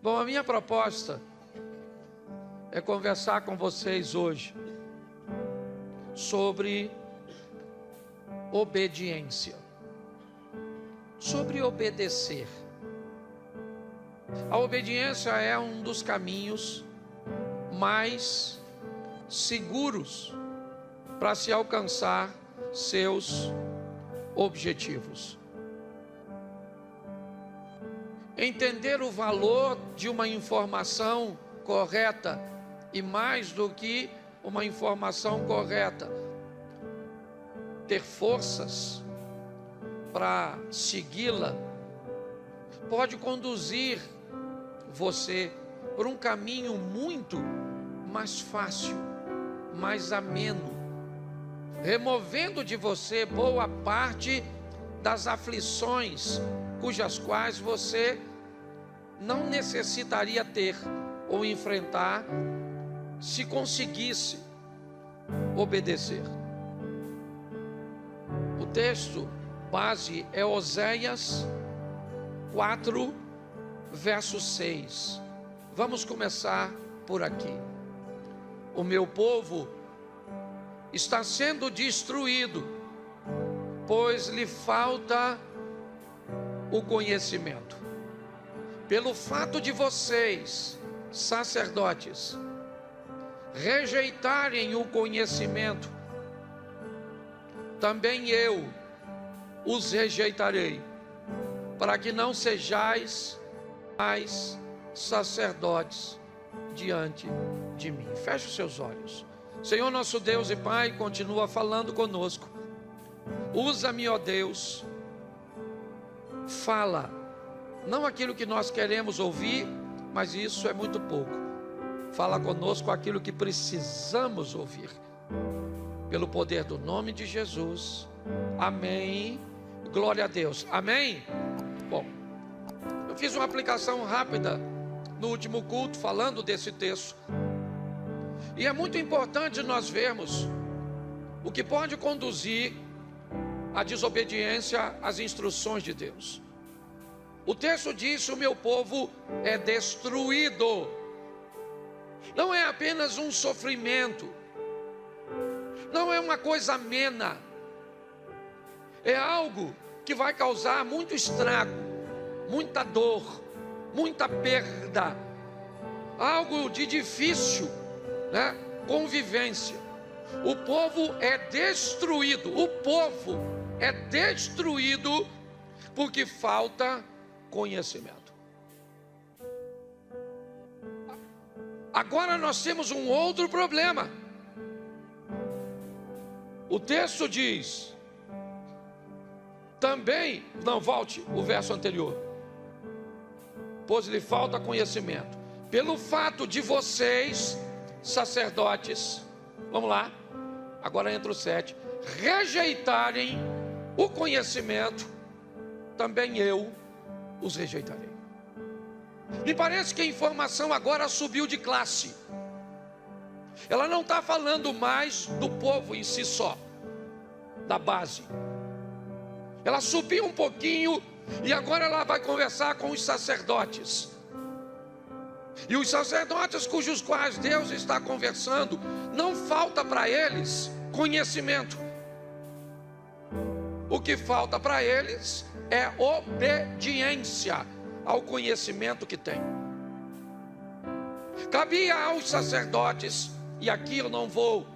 Bom, a minha proposta é conversar com vocês hoje sobre obediência, sobre obedecer. A obediência é um dos caminhos mais seguros para se alcançar seus objetivos. Entender o valor de uma informação correta e, mais do que uma informação correta, ter forças para segui-la, pode conduzir você por um caminho muito mais fácil, mais ameno, removendo de você boa parte das aflições cujas quais você não necessitaria ter ou enfrentar se conseguisse obedecer. O texto base é Oséias 4, verso 6. Vamos começar por aqui. O meu povo está sendo destruído, pois lhe falta o conhecimento. Pelo fato de vocês, sacerdotes, rejeitarem o conhecimento, também eu os rejeitarei, para que não sejais mais sacerdotes diante de mim. Feche os seus olhos. Senhor nosso Deus e Pai, continua falando conosco. Usa-me, ó Deus, fala, não aquilo que nós queremos ouvir, mas isso é muito pouco. Fala conosco aquilo que precisamos ouvir, pelo poder do nome de Jesus. Amém. Glória a Deus. Amém. Bom, eu fiz uma aplicação rápida no último culto falando desse texto, e é muito importante nós vermos o que pode conduzir à desobediência às instruções de Deus. O texto diz: o meu povo é destruído. Não é apenas um sofrimento, não é uma coisa amena, é algo que vai causar muito estrago, muita dor, muita perda, algo de difícil, convivência. O povo é destruído, o povo é destruído porque falta conhecimento. Agora nós temos um outro problema. O texto diz também, não, volte o verso anterior. Pois lhe falta conhecimento. Pelo fato de vocês, sacerdotes, vamos lá, agora entra o 7, rejeitarem o conhecimento, também eu os rejeitarei. Me parece que a informação agora subiu de classe. Ela não está falando mais do povo em si só, da base. Ela subiu um pouquinho e agora ela vai conversar com os sacerdotes. E os sacerdotes cujos quais Deus está conversando, não falta para eles conhecimento. O que falta para eles é obediência ao conhecimento que tem. Cabia aos sacerdotes, e aqui eu não vou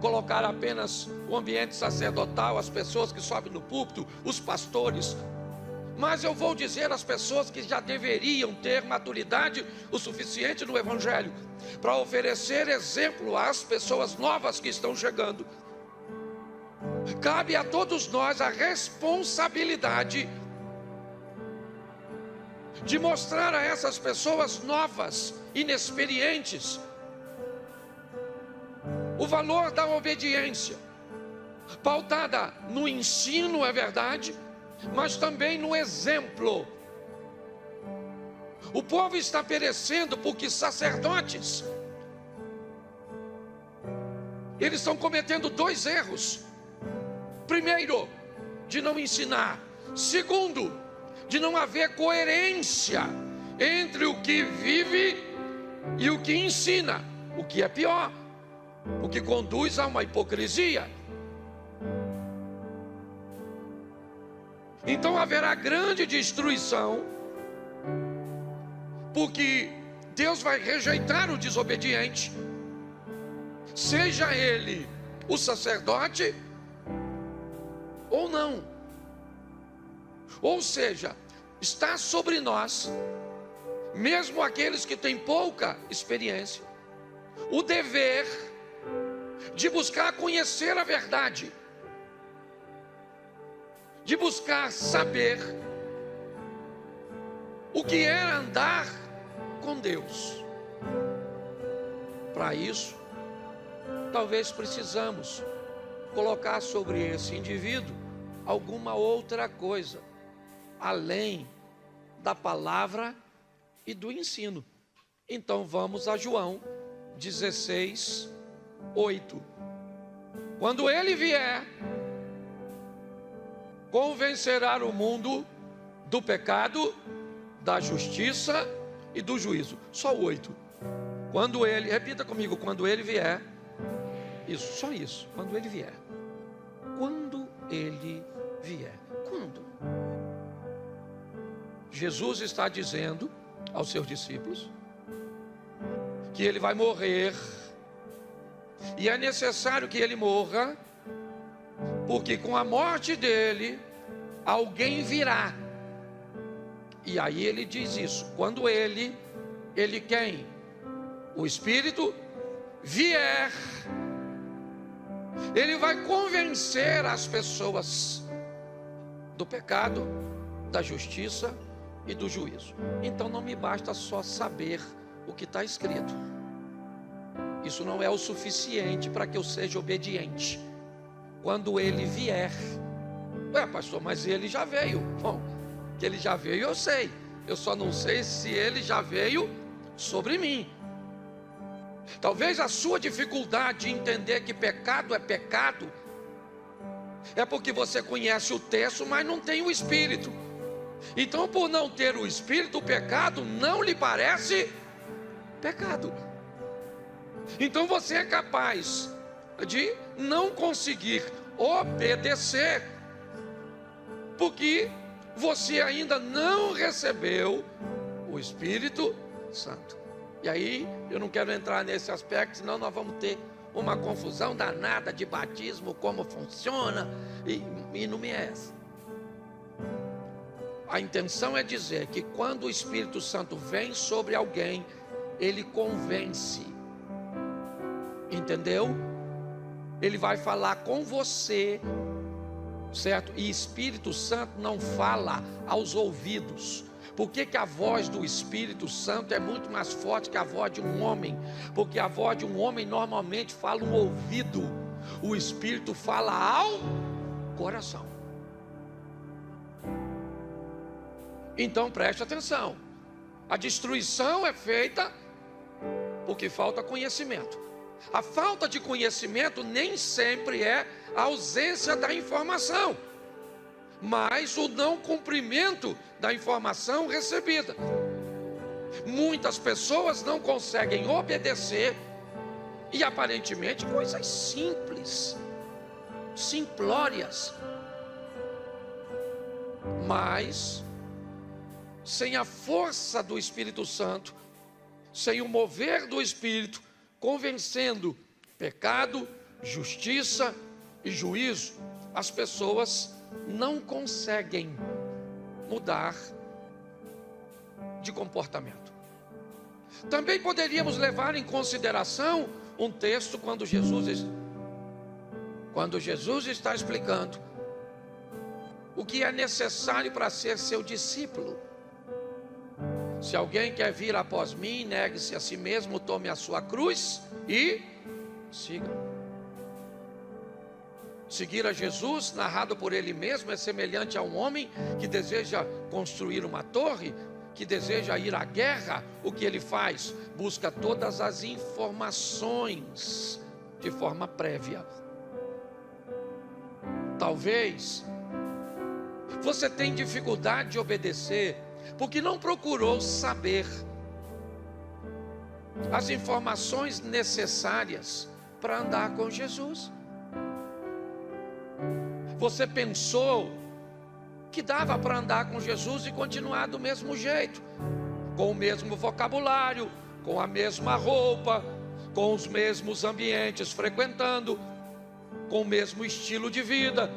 colocar apenas o ambiente sacerdotal, as pessoas que sobem no púlpito, os pastores, mas eu vou dizer às pessoas que já deveriam ter maturidade o suficiente no Evangelho para oferecer exemplo às pessoas novas que estão chegando. Cabe a todos nós a responsabilidade de mostrar a essas pessoas novas, inexperientes, o valor da obediência, pautada no ensino, é verdade, mas também no exemplo. O povo está perecendo porque sacerdotes, eles estão cometendo 2 erros. Primeiro, de não ensinar. Segundo, de não haver coerência entre o que vive e o que ensina, o que é pior, o que conduz a uma hipocrisia. Então haverá grande destruição, porque Deus vai rejeitar o desobediente, seja ele o sacerdote ou não. Ou seja, está sobre nós, mesmo aqueles que têm pouca experiência, o dever de buscar conhecer a verdade, de buscar saber o que é andar com Deus. Para isso, talvez precisamos colocar sobre esse indivíduo alguma outra coisa, além da palavra e do ensino. Então vamos a João 16, 8. Quando ele vier, convencerá o mundo do pecado, da justiça e do juízo. Só 8. Quando ele, repita comigo, quando ele vier. Isso, só isso, quando ele vier. Quando ele vier. Quando? Jesus está dizendo aos seus discípulos que ele vai morrer, e é necessário que ele morra, porque com a morte dele, alguém virá. E aí ele diz isso, quando ele quem? O Espírito vier, ele vai convencer as pessoas do pecado, da justiça e do juízo. Então não me basta só saber o que está escrito. Isso não é o suficiente para que eu seja obediente. Quando ele vier, pastor, mas ele já veio. Bom, que ele já veio eu sei. Eu só não sei se ele já veio sobre mim. Talvez a sua dificuldade em entender que pecado é porque você conhece o texto, mas não tem o Espírito. Então, por não ter o Espírito, o pecado não lhe parece pecado. Então você é capaz de não conseguir obedecer, porque você ainda não recebeu o Espírito Santo. E aí, eu não quero entrar nesse aspecto, senão nós vamos ter uma confusão danada de batismo, como funciona, e não me é essa. A intenção é dizer que quando o Espírito Santo vem sobre alguém, ele convence. Entendeu? Ele vai falar com você, certo? E Espírito Santo não fala aos ouvidos. Por que a voz do Espírito Santo é muito mais forte que a voz de um homem? Porque a voz de um homem normalmente fala no ouvido. O Espírito fala ao coração. Então preste atenção. A destruição é feita porque falta conhecimento. A falta de conhecimento nem sempre é a ausência da informação, mas o não cumprimento da informação recebida. Muitas pessoas não conseguem obedecer, e aparentemente coisas simples, simplórias, mas sem a força do Espírito Santo, sem o mover do Espírito, convencendo pecado, justiça e juízo, as pessoas não conseguem mudar de comportamento. Também poderíamos levar em consideração um texto quando Jesus está explicando o que é necessário para ser seu discípulo. Se alguém quer vir após mim, negue-se a si mesmo, tome a sua cruz e siga. Seguir a Jesus, narrado por ele mesmo, é semelhante a um homem que deseja construir uma torre, que deseja ir à guerra. O que ele faz? Busca todas as informações de forma prévia. Talvez você tenha dificuldade de obedecer porque não procurou saber as informações necessárias para andar com Jesus. Você pensou que dava para andar com Jesus e continuar do mesmo jeito, com o mesmo vocabulário, com a mesma roupa, com os mesmos ambientes frequentando, com o mesmo estilo de vida.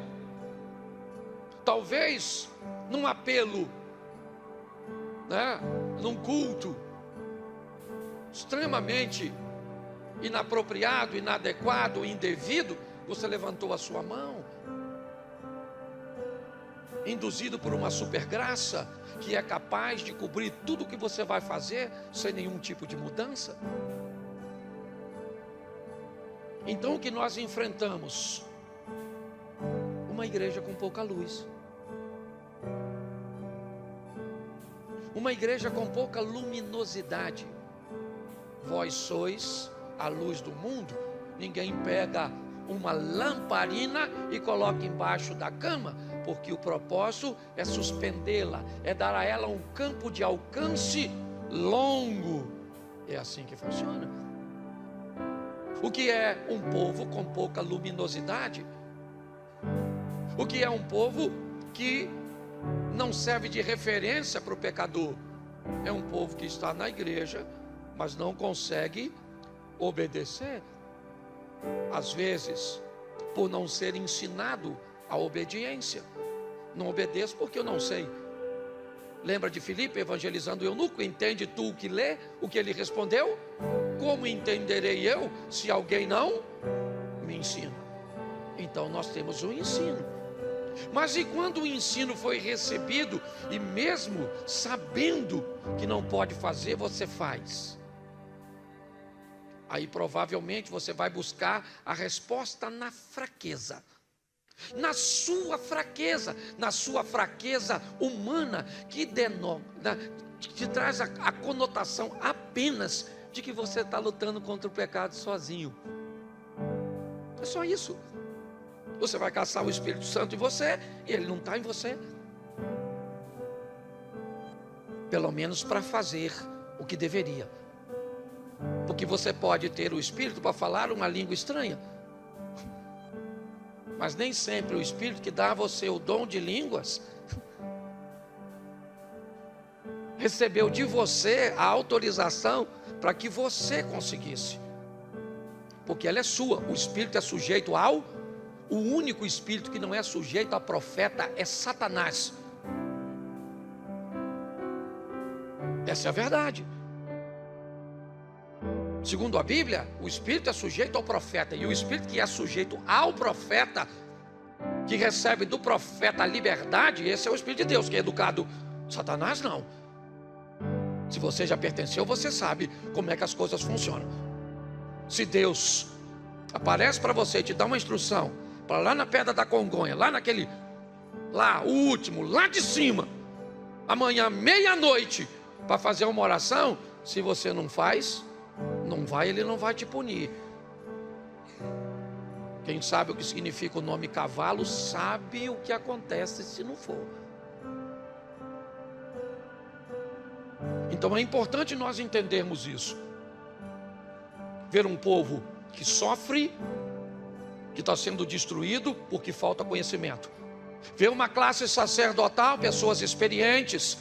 Talvez num apelo, num culto extremamente inapropriado, inadequado, indevido, você levantou a sua mão, induzido por uma super graça que é capaz de cobrir tudo o que você vai fazer sem nenhum tipo de mudança. Então o que nós enfrentamos? Uma igreja com pouca luz, uma igreja com pouca luminosidade. Vós sois a luz do mundo. Ninguém pega uma lamparina e coloca embaixo da cama, porque o propósito é suspendê-la, é dar a ela um campo de alcance longo. É assim que funciona. O que é um povo com pouca luminosidade? O que é um povo que não serve de referência para o pecador? É um povo que está na igreja, mas não consegue obedecer. Às vezes, por não ser ensinado a obediência. Não obedeço porque eu não sei. Lembra de Filipe evangelizando o eunuco? Entende tu o que lê? O que ele respondeu? Como entenderei eu se alguém não me ensina? Então nós temos um ensino. Mas e quando o ensino foi recebido e mesmo sabendo que não pode fazer, você faz? Aí provavelmente você vai buscar a resposta na fraqueza. Na sua fraqueza humana, que traz a conotação apenas de que você está lutando contra o pecado sozinho. É só isso. Você vai caçar o Espírito Santo em você e ele não está em você. Pelo menos para fazer o que deveria. Porque você pode ter o Espírito para falar uma língua estranha, mas nem sempre o Espírito que dá a você o dom de línguas recebeu de você a autorização para que você conseguisse, porque ela é sua. O Espírito é sujeito o único Espírito que não é sujeito a profeta é Satanás. Essa é a verdade. Segundo a Bíblia, o Espírito é sujeito ao profeta, e o Espírito que é sujeito ao profeta, que recebe do profeta a liberdade, esse é o Espírito de Deus, que é educado. Satanás não. Se você já pertenceu, você sabe como é que as coisas funcionam. Se Deus aparece para você e te dá uma instrução, para lá na Pedra da Congonha, lá o último, lá de cima, amanhã meia-noite, para fazer uma oração, se você não faz, ele não vai te punir. Quem sabe o que significa o nome cavalo, sabe o que acontece se não for. Então é importante nós entendermos isso. Ver um povo que sofre, que está sendo destruído porque falta conhecimento. Ver uma classe sacerdotal, pessoas experientes,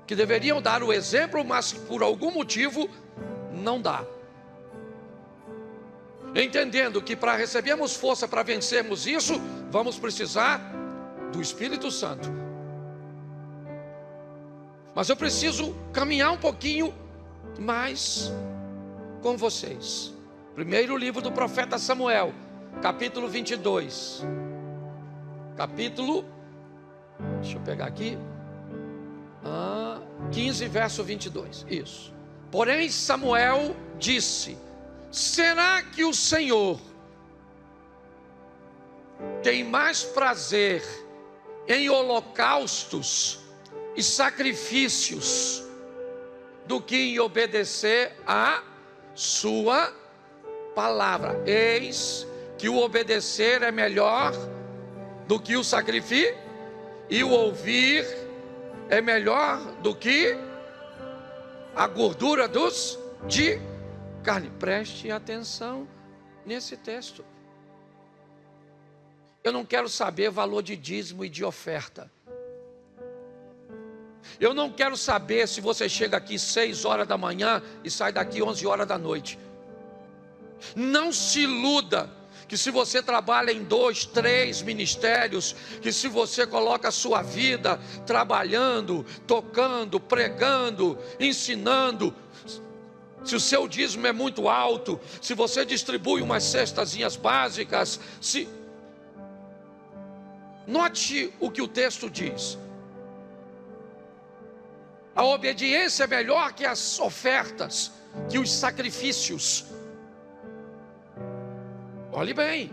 que deveriam dar o exemplo, mas por algum motivo não dá. Entendendo que para recebermos força para vencermos isso, vamos precisar do Espírito Santo. Mas eu preciso caminhar um pouquinho mais com vocês. Primeiro livro do profeta Samuel, capítulo 22. Deixa eu pegar aqui. 15, verso 22. Isso. Porém Samuel disse: será que o Senhor tem mais prazer em holocaustos e sacrifícios do que em obedecer a sua palavra? Eis que o obedecer é melhor do que o sacrifício, e o ouvir é melhor do que a gordura de carne. Preste atenção nesse texto. Eu não quero saber valor de dízimo e de oferta. Eu não quero saber se você chega aqui 6 horas da manhã e sai daqui 11 horas da noite. Não se iluda que se você trabalha em 2, 3 ministérios, que se você coloca a sua vida trabalhando, tocando, pregando, ensinando, se o seu dízimo é muito alto, se você distribui umas cestazinhas básicas, note o que o texto diz. A obediência é melhor que as ofertas, que os sacrifícios. Olhe bem,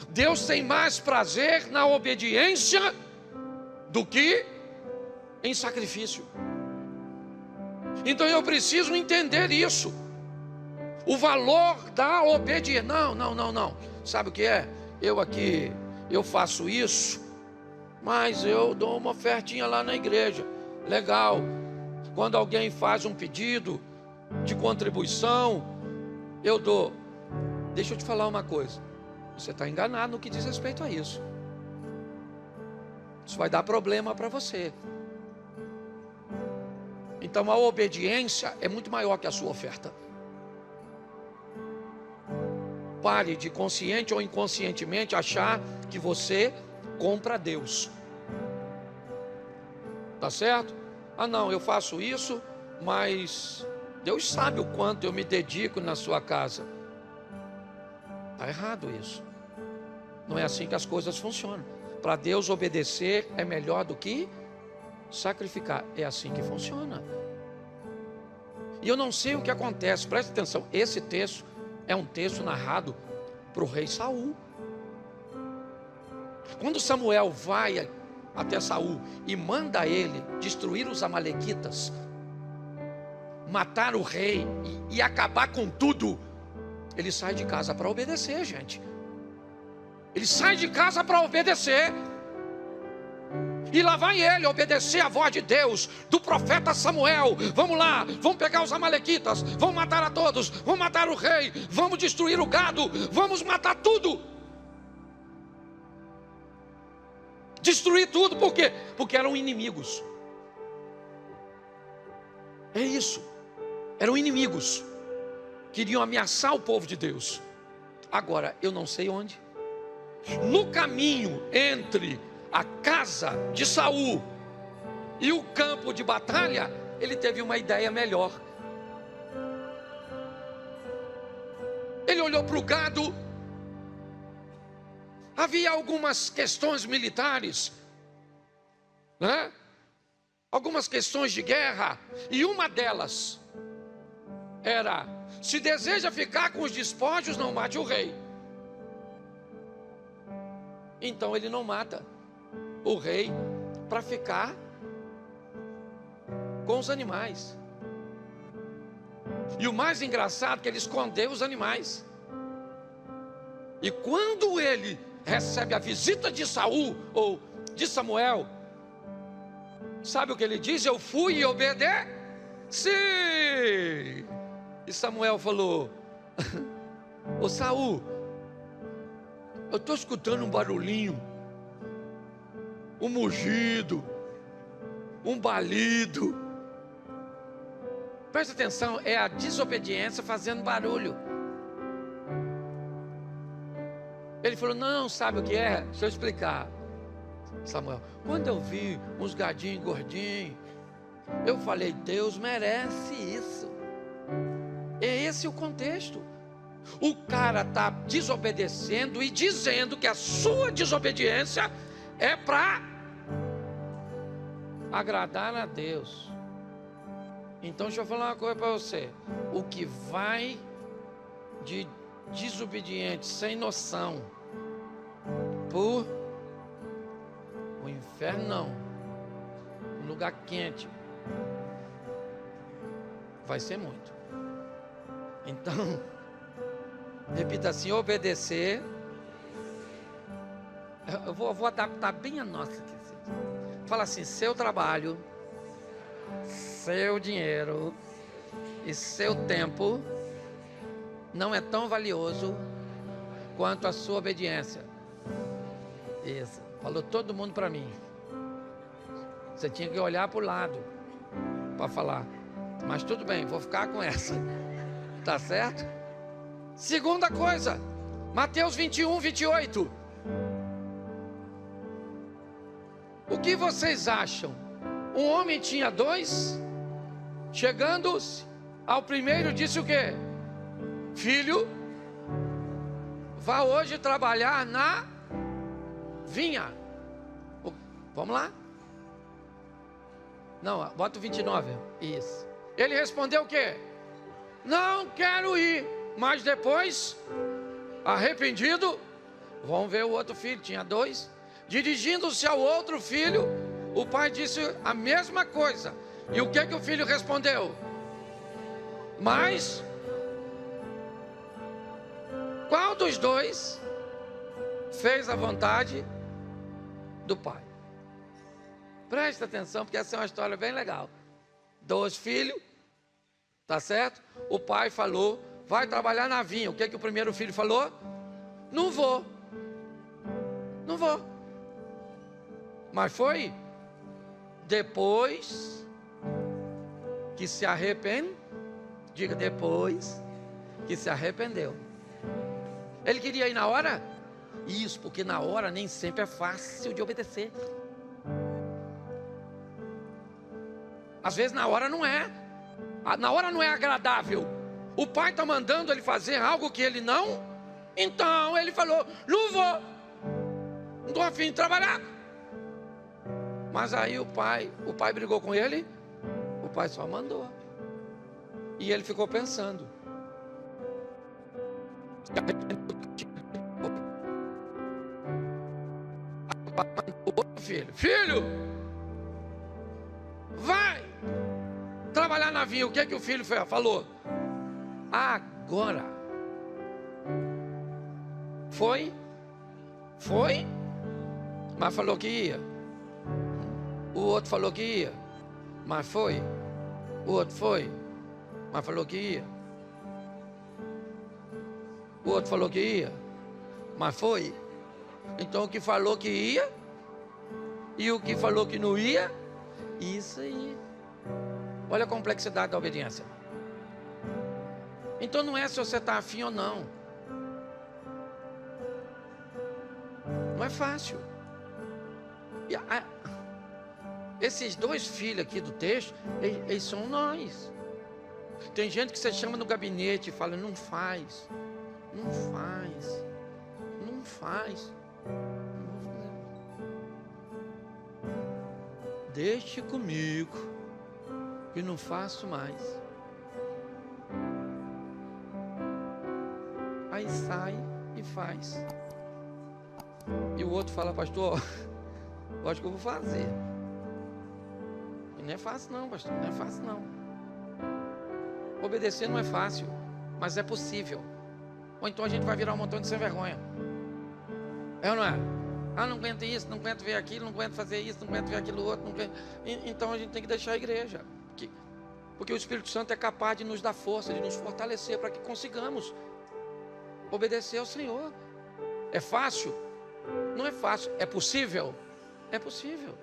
Deus tem mais prazer na obediência do que em sacrifício. Então eu preciso entender isso, o valor da obediência. Não. Sabe o que é? Eu faço isso, mas eu dou uma ofertinha lá na igreja. Legal. Quando alguém faz um pedido de contribuição, eu dou. Deixa eu te falar uma coisa. Você está enganado no que diz respeito a isso. Isso vai dar problema para você. Então a obediência é muito maior que a sua oferta. Pare de, consciente ou inconscientemente, achar que você compra Deus. Tá certo? Não, eu faço isso, mas Deus sabe o quanto eu me dedico na sua casa. Está errado isso. Não é assim que as coisas funcionam. Para Deus obedecer é melhor do que sacrificar. É assim que funciona. E eu não sei o que acontece. Preste atenção. Esse texto é um texto narrado para o rei Saul. Quando Samuel vai até Saul e manda ele destruir os amalequitas, matar o rei e acabar com tudo, ele sai de casa para obedecer, gente. Ele sai de casa para obedecer. E lá vai ele obedecer a voz de Deus, do profeta Samuel. Vamos lá, vamos pegar os amalequitas, vamos matar a todos, vamos matar o rei, vamos destruir o gado, vamos matar tudo. Destruir tudo, por quê? Porque eram inimigos. É isso, eram inimigos. Queriam ameaçar o povo de Deus. Agora, eu não sei onde. No caminho entre a casa de Saul e o campo de batalha, ele teve uma ideia melhor. Ele olhou para o gado. Havia algumas questões militares, né? Algumas questões de guerra. E uma delas era: se deseja ficar com os despojos, não mate o rei. Então ele não mata o rei para ficar com os animais. E o mais engraçado é que ele escondeu os animais. E quando ele recebe a visita de Saul ou de Samuel, sabe o que ele diz? Eu fui e obedeci. E Samuel falou: ô Saul, eu estou escutando um barulhinho, um mugido, um balido. Presta atenção, é a desobediência fazendo barulho. Ele falou: não, sabe o que é? Deixa eu explicar, Samuel. Quando eu vi uns gadinhos gordinhos, eu falei: Deus merece isso. É esse o contexto. O cara está desobedecendo e dizendo que a sua desobediência é para agradar a Deus. Então deixa eu falar uma coisa para você. O que vai de desobediente, sem noção, por o inferno, não, um lugar quente, vai ser muito. Então, repita assim: obedecer. Eu vou adaptar bem a nossa aqui. Fala assim: seu trabalho, seu dinheiro e seu tempo não é tão valioso quanto a sua obediência. Isso, falou todo mundo para mim. Você tinha que olhar para o lado para falar. Mas tudo bem, vou ficar com essa. Tá certo? Segunda coisa, Mateus 21, 28. O que vocês acham? Um homem tinha 2, chegando ao primeiro disse o quê? Filho, vá hoje trabalhar na vinha. Vamos lá? Não, bota o 29. Isso. Ele respondeu o quê? Não quero ir. Mas depois, arrependido, vamos ver o outro filho, tinha 2. Dirigindo-se ao outro filho, o pai disse a mesma coisa. E o que o filho respondeu? Mas qual dos 2 fez a vontade do pai? Presta atenção, porque essa é uma história bem legal. 2 filhos, tá certo? O pai falou: vai trabalhar na vinha. O que o primeiro filho falou? Não vou. Não vou. Mas foi depois que se arrependeu. Diga, depois que se arrependeu. Ele queria ir na hora? Isso, porque na hora nem sempre é fácil de obedecer. Às vezes na hora não é. Na hora não é agradável. O pai está mandando ele fazer algo que ele não. Então ele falou: não vou. Não estou afim de trabalhar. Mas aí o pai brigou com ele. O pai só mandou. E ele ficou pensando. Filho, vai trabalhar na vinha. O que o filho falou? Agora. Foi, mas falou que ia. O outro falou que ia, mas foi. O outro foi, mas falou que ia. O outro falou que ia, mas foi. Então o que falou que ia e o que falou que não ia, isso aí. Olha a complexidade da obediência. Então não é se você está afim ou não. Não é fácil. Esses 2 filhos aqui do texto, eles são nós. Tem gente que você chama no gabinete e fala: não faz, não faz, não faz. Deixe comigo, que não faço mais. Aí sai e faz. E o outro fala: pastor, eu acho que eu vou fazer. E não é fácil não, pastor, não é fácil não. Obedecer não é fácil, mas é possível. Ou então a gente vai virar um montão de sem vergonha. É ou não é? Não aguento isso, não aguento ver aquilo, não aguento fazer isso, não aguento ver aquilo outro. Não aguento... Então a gente tem que deixar a igreja. Porque o Espírito Santo é capaz de nos dar força, de nos fortalecer para que consigamos obedecer ao Senhor. É fácil? Não é fácil. É possível? É possível.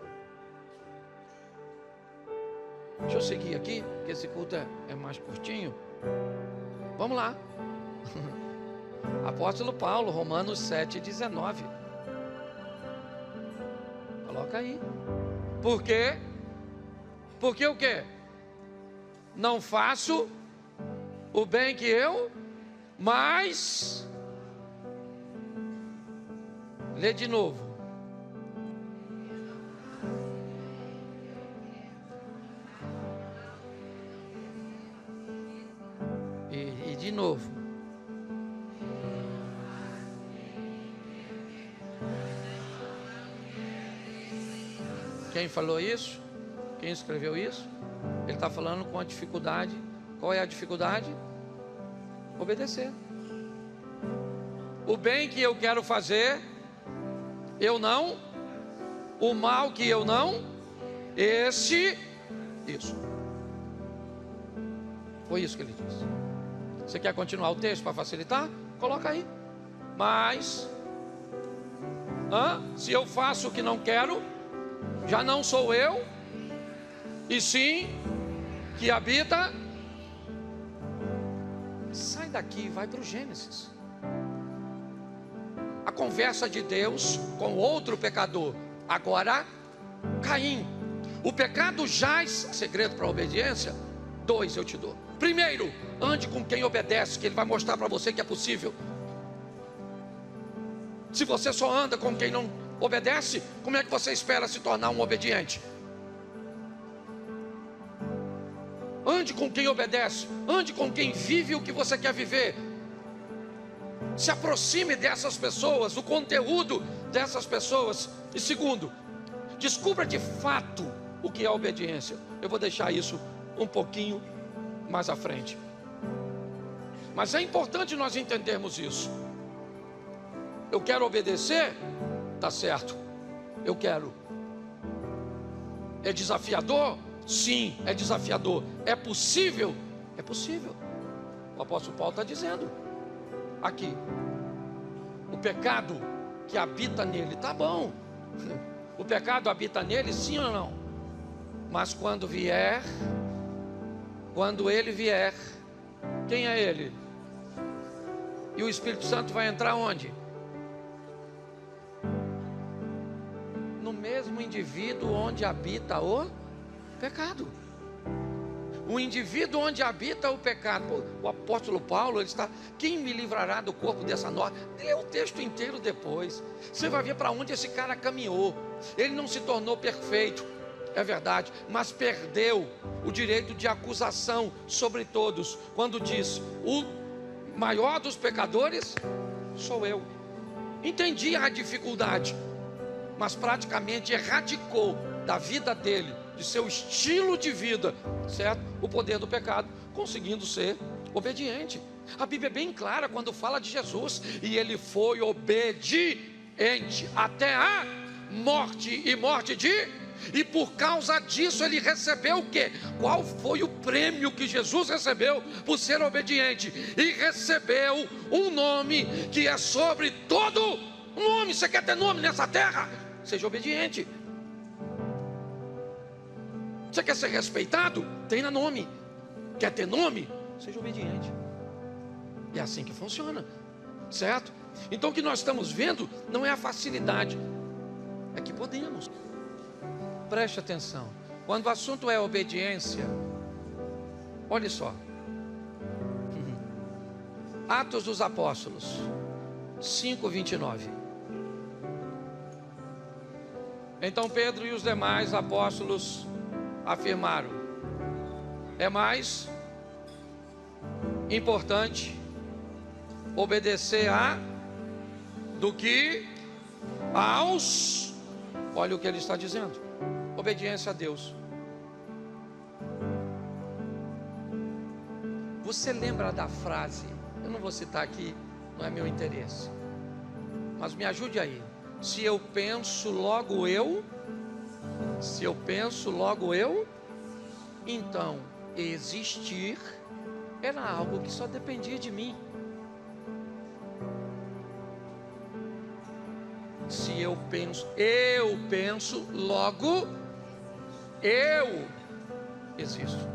Deixa eu seguir aqui, porque esse culto é mais curtinho. Vamos lá. Apóstolo Paulo, Romanos 7,19. Coloca aí. Por quê? Porque o quê? Não faço o bem que eu, mas... Lê de novo. E de novo. Quem falou isso? Quem escreveu isso? Ele está falando com a dificuldade. Qual é a dificuldade? Obedecer. O bem que eu quero fazer, eu não. O mal que eu não Isso. Foi isso que ele disse. Você quer continuar o texto para facilitar? Coloca aí. Mas, se eu faço o que não quero, já não sou eu, e sim que habita. Sai daqui e vai para o Gênesis. A conversa de Deus com outro pecador. Agora, Caim. O pecado jaz, segredo para a obediência, 2 eu te dou. Primeiro, ande com quem obedece, que ele vai mostrar para você que é possível. Se você só anda com quem não obedece, como é que você espera se tornar um obediente? Ande com quem obedece, ande com quem vive o que você quer viver. Se aproxime dessas pessoas, do conteúdo dessas pessoas. E segundo, descubra de fato o que é obediência. Eu vou deixar isso um pouquinho mais à frente. Mas é importante nós entendermos isso. Eu quero obedecer, tá certo. Eu quero. É desafiador? Sim, é desafiador. É possível? É possível. O apóstolo Paulo está dizendo aqui: o pecado que habita nele, tá bom. O pecado habita nele, sim ou não? Mas quando ele vier, quem é ele? E o Espírito Santo vai entrar onde? No mesmo indivíduo onde habita o pecado. O indivíduo onde habita o pecado. O apóstolo Paulo, ele está: quem me livrará do corpo dessa norma? Lê o texto inteiro depois. Você vai ver para onde esse cara caminhou. Ele não se tornou perfeito, é verdade, mas perdeu o direito de acusação sobre todos, quando diz: o maior dos pecadores sou eu. Entendi a dificuldade, mas praticamente erradicou da vida dele, de seu estilo de vida, certo? O poder do pecado, conseguindo ser obediente. A Bíblia é bem clara quando fala de Jesus: e ele foi obediente até a morte, e morte e por causa disso ele recebeu o quê? Qual foi o prêmio que Jesus recebeu por ser obediente? E recebeu um nome que é sobre todo nome. Você quer ter nome nessa terra? Seja obediente. Você quer ser respeitado? Tenha nome. Quer ter nome? Seja obediente. É assim que funciona, certo? Então o que nós estamos vendo não é a facilidade, é que podemos. Preste atenção. Quando o assunto é obediência, olhe só. Atos dos Apóstolos 5:29. Então Pedro e os demais apóstolos afirmaram: é mais importante obedecer do que aos. Olha o que ele está dizendo: obediência a Deus. Você lembra da frase? Eu não vou citar aqui, não é meu interesse, mas me ajude aí. Se eu penso, logo eu. Se eu penso, logo eu. Então, existir era algo que só dependia de mim. Se eu penso, logo eu existo.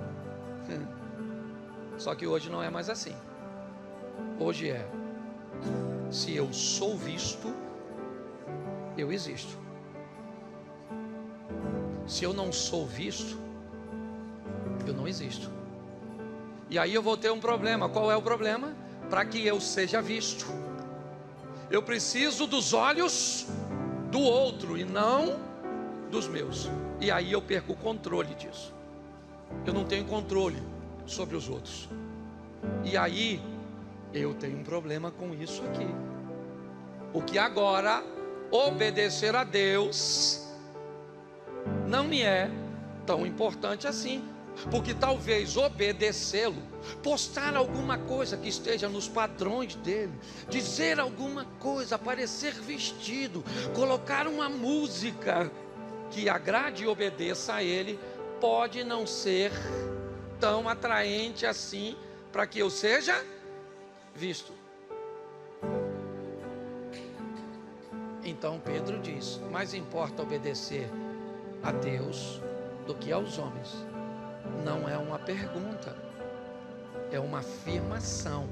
Só que hoje não é mais assim. Hoje é: se eu sou visto, eu existo. Se eu não sou visto, eu não existo. E aí eu vou ter um problema. Qual é o problema? Para que eu seja visto, eu preciso dos olhos do outro e não dos meus. E aí eu perco o controle disso. Eu não tenho controle sobre os outros. E aí eu tenho um problema com isso aqui. O que agora obedecer a Deus não me é tão importante assim. Porque talvez obedecê-lo, postar alguma coisa que esteja nos padrões dele, dizer alguma coisa, aparecer vestido, colocar uma música, que agrade e obedeça a Ele, pode não ser tão atraente assim para que eu seja visto. Então Pedro diz: mais importa obedecer a Deus do que aos homens. Não é uma pergunta, é uma afirmação.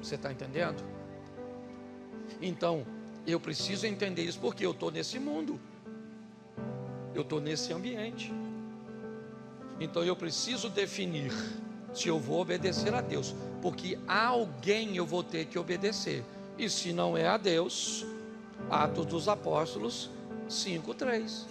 Você está entendendo? Então, eu preciso entender isso, porque eu estou nesse mundo, eu estou nesse ambiente. Então eu preciso definir se eu vou obedecer a Deus, porque a alguém eu vou ter que obedecer. E se não é a Deus, Atos dos Apóstolos 5:3.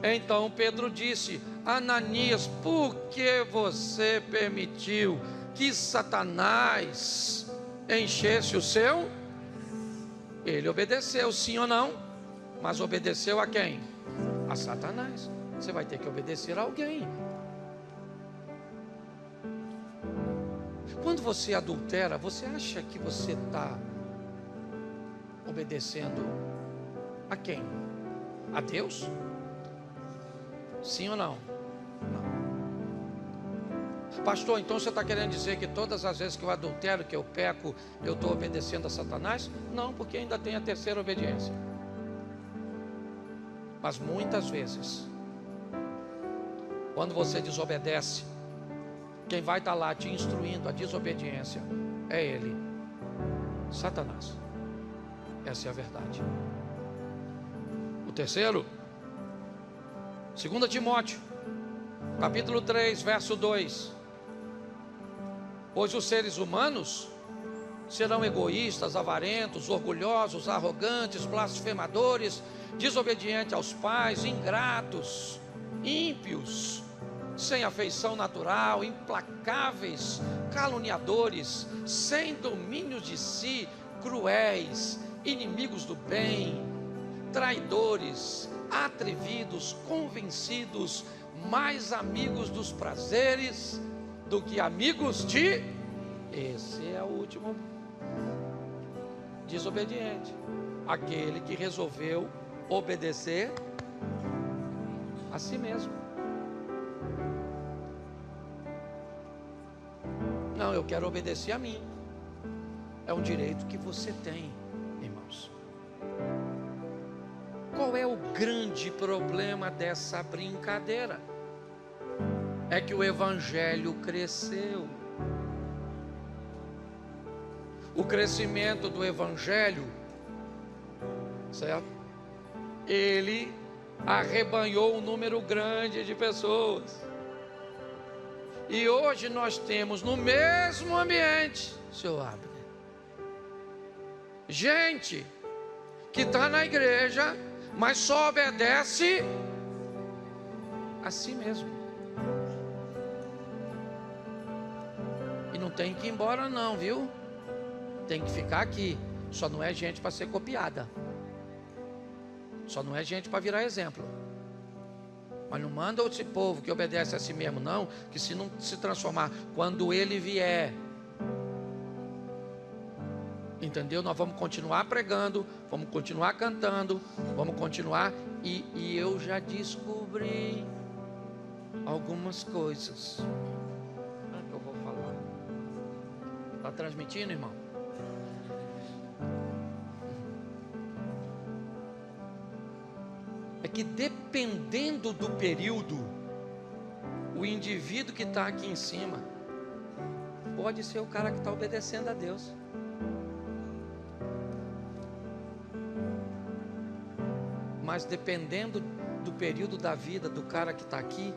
Então Pedro disse: Ananias, por que você permitiu que Satanás enchesse o seu? Ele obedeceu, sim ou não? Mas obedeceu a quem? A Satanás. Você vai ter que obedecer a alguém. Quando você adultera, você acha que você está obedecendo a quem? A Deus? Sim ou não? Não. Pastor, então você está querendo dizer que todas as vezes que eu adultero, que eu peco, eu estou obedecendo a Satanás? Não, porque ainda tem a terceira obediência. Mas muitas vezes, quando você desobedece, quem vai estar lá te instruindo a desobediência é ele, Satanás. Essa é a verdade. O terceiro, 2 Timóteo, capítulo 3, verso 2. Pois os seres humanos serão egoístas, avarentos, orgulhosos, arrogantes, blasfemadores, desobedientes aos pais, ingratos, ímpios, sem afeição natural, implacáveis, caluniadores, sem domínio de si, cruéis, inimigos do bem, traidores, atrevidos, convencidos, mais amigos dos prazeres do que amigos de... Esse é o último desobediente, aquele que resolveu obedecer a si mesmo. Não, eu quero obedecer a mim. É um direito que você tem, irmãos. Qual é o grande problema dessa brincadeira? É que o evangelho cresceu. O crescimento do evangelho, certo? Ele arrebanhou um número grande de pessoas. E hoje nós temos no mesmo ambiente, seu Abner, gente que está na igreja, mas só obedece a si mesmo. E não tem que ir embora não, viu? Tem que ficar aqui. Só não é gente para ser copiada. Só não é gente para virar exemplo. Mas não manda esse povo que obedece a si mesmo não, que se não se transformar quando ele vier, entendeu? Nós vamos continuar pregando, vamos continuar cantando, vamos continuar. E eu já descobri algumas coisas. O que eu vou falar? Está transmitindo, irmão? É que dependendo do período, o indivíduo que está aqui em cima pode ser o cara que está obedecendo a Deus. Mas dependendo do período da vida do cara que está aqui,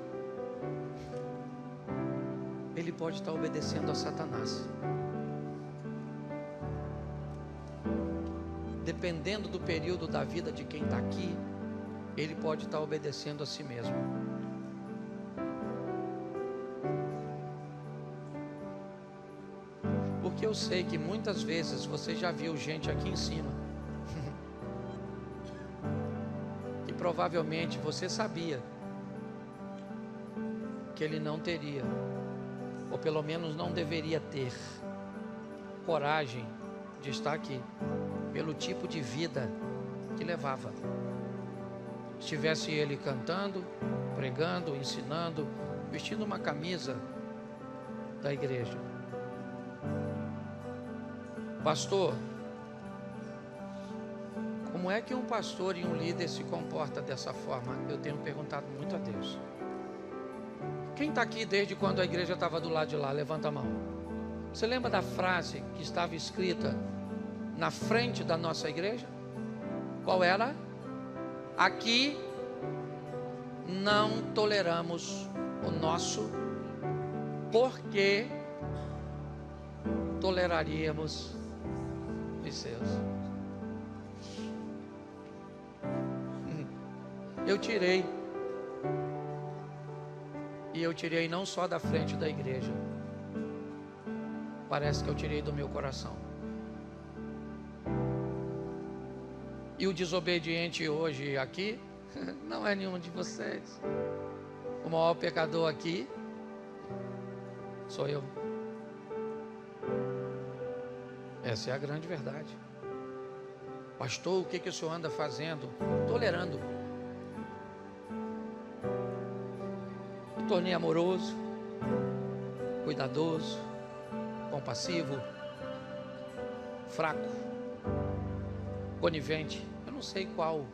ele pode estar obedecendo a Satanás. Dependendo do período da vida de quem está aqui, ele pode estar obedecendo a si mesmo. Porque eu sei que muitas vezes você já viu gente aqui em cima que provavelmente você sabia que ele não teria, ou pelo menos não deveria ter coragem de estar aqui, pelo tipo de vida que levava. estivesse ele cantando, pregando, ensinando, vestindo uma camisa da igreja. Pastor, como é que um pastor e um líder se comporta dessa forma? Eu tenho perguntado muito a Deus. Quem está aqui desde quando a igreja estava do lado de lá? Levanta a mão. Você lembra da frase que estava escrita na frente da nossa igreja? Qual era? Aqui não toleramos o nosso, porque toleraríamos os seus. Eu tirei. E eu tirei não só da frente da igreja. Parece que eu tirei do meu coração. E o desobediente hoje aqui não é nenhum de vocês. O maior pecador aqui sou eu. Essa é a grande verdade. Pastor, o que o senhor anda fazendo? Tolerando. Me tornei amoroso, cuidadoso, compassivo, fraco, conivente. Eu não sei qual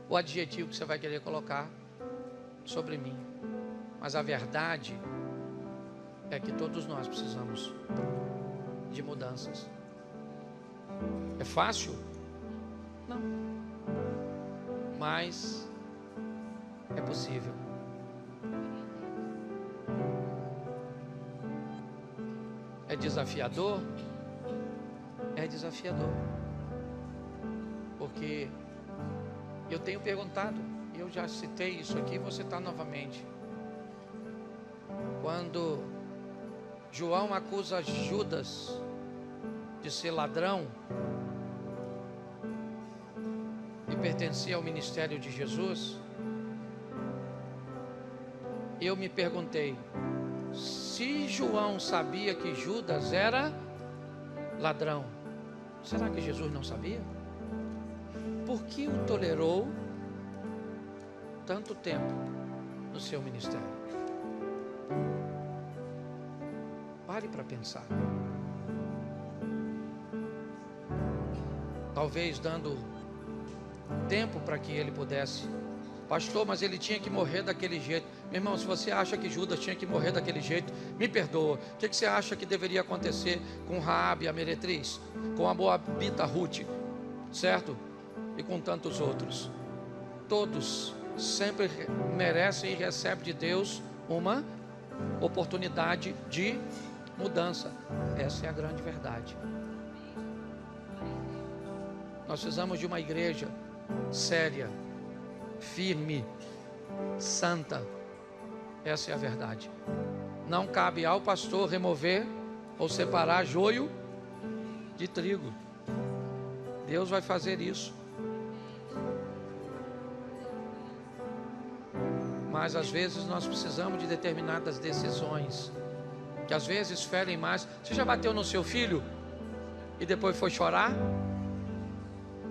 o adjetivo que você vai querer colocar sobre mim, mas a verdade é que todos nós precisamos de mudanças. É fácil? Não. Mas é possível. É desafiador? É desafiador. Porque eu tenho perguntado, e eu já citei isso aqui, vou citar novamente. Quando João acusa Judas de ser ladrão e pertencia ao ministério de Jesus, eu me perguntei, se João sabia que Judas era ladrão, será que Jesus não sabia? Por que o tolerou tanto tempo no seu ministério? Pare para pensar. Talvez dando tempo para que ele pudesse. Pastor, mas ele tinha que morrer daquele jeito. Meu irmão, se você acha que Judas tinha que morrer daquele jeito, me perdoa. O que você acha que deveria acontecer com Raabe, a meretriz, com a moabita Ruth, certo? E com tantos outros? Todos sempre merecem e recebem de Deus uma oportunidade de mudança. Essa é a grande verdade. Nós precisamos de uma igreja séria, firme, santa. Essa é a verdade. Não cabe ao pastor remover ou separar joio de trigo. Deus vai fazer isso. Mas às vezes nós precisamos de determinadas decisões, que às vezes ferem mais. Você já bateu no seu filho e depois foi chorar?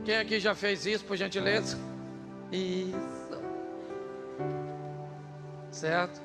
Quem aqui já fez isso, por gentileza? Isso. Certo?